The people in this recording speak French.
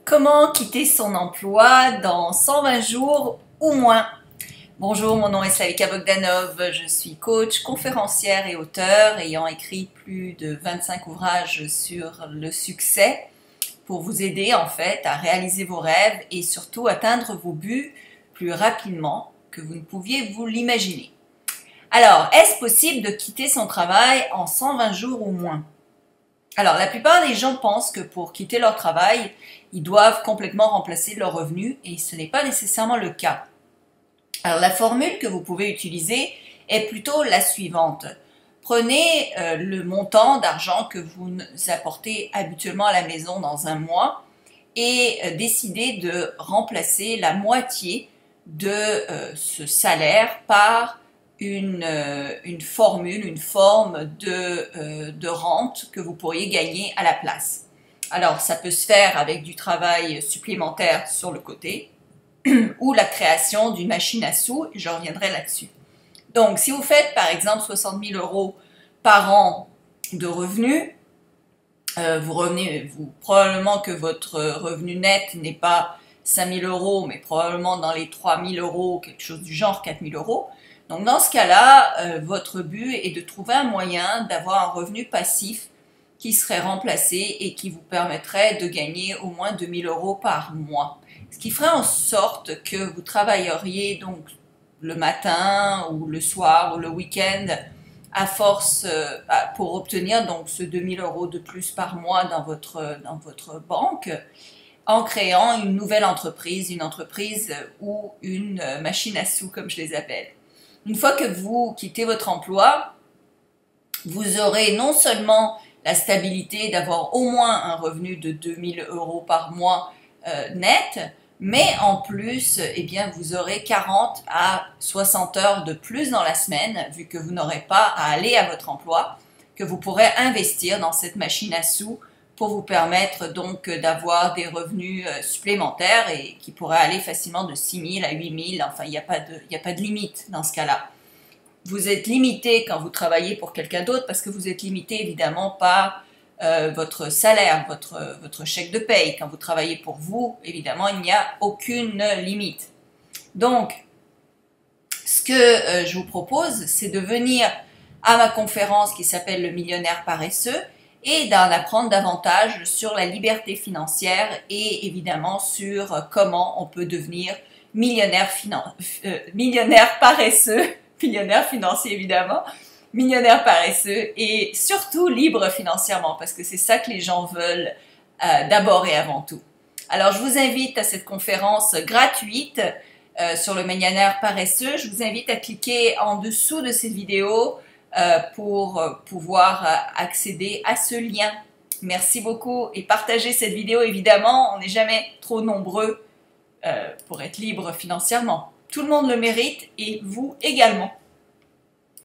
Comment quitter son emploi dans 120 jours ou moins? Bonjour, mon nom est Slavika Bogdanov, je suis coach, conférencière et auteure ayant écrit plus de 25 ouvrages sur le succès pour vous aider en fait à réaliser vos rêves et surtout atteindre vos buts plus rapidement que vous ne pouviez vous l'imaginer. Alors, est-ce possible de quitter son travail en 120 jours ou moins? Alors, la plupart des gens pensent que pour quitter leur travail, ils doivent complètement remplacer leurs revenus et ce n'est pas nécessairement le cas. Alors, la formule que vous pouvez utiliser est plutôt la suivante. Prenez le montant d'argent que vous apportez habituellement à la maison dans un mois et décidez de remplacer la moitié de ce salaire par une formule, une forme de rente que vous pourriez gagner à la place. Alors, ça peut se faire avec du travail supplémentaire sur le côté ou la création d'une machine à sous, je reviendrai là-dessus. Donc, si vous faites par exemple 60 000 € par an de revenus, probablement que votre revenu net n'est pas 5 000 €, mais probablement dans les 3 000 €, quelque chose du genre 4 000 €. Donc dans ce cas-là, votre but est de trouver un moyen d'avoir un revenu passif qui serait remplacé et qui vous permettrait de gagner au moins 2 000 € par mois. Ce qui ferait en sorte que vous travailleriez donc le matin ou le soir ou le week-end à force pour obtenir donc ce 2 000 € de plus par mois dans votre banque en créant une nouvelle entreprise, une entreprise ou une machine à sous comme je les appelle. Une fois que vous quittez votre emploi, vous aurez non seulement la stabilité d'avoir au moins un revenu de 2 000 € par mois net, mais en plus, eh bien, vous aurez 40 à 60 heures de plus dans la semaine, vu que vous n'aurez pas à aller à votre emploi, que vous pourrez investir dans cette machine à sous pour vous permettre donc d'avoir des revenus supplémentaires et qui pourraient aller facilement de 6 000 à 8 000. Enfin, il n'y a pas de limite dans ce cas-là. Vous êtes limité quand vous travaillez pour quelqu'un d'autre parce que vous êtes limité évidemment par votre salaire, votre chèque de paye. Quand vous travaillez pour vous, évidemment, il n'y a aucune limite. Donc, ce que je vous propose, c'est de venir à ma conférence qui s'appelle Le Millionnaire Paresseux et d'en apprendre davantage sur la liberté financière et évidemment sur comment on peut devenir millionnaire paresseux, millionnaire financier évidemment, millionnaire paresseux et surtout libre financièrement parce que c'est ça que les gens veulent d'abord et avant tout. Alors je vous invite à cette conférence gratuite sur le millionnaire paresseux. Je vous invite à cliquer en dessous de cette vidéo pour pouvoir accéder à ce lien. Merci beaucoup et partagez cette vidéo évidemment, on n'est jamais trop nombreux pour être libre financièrement. Tout le monde le mérite et vous également.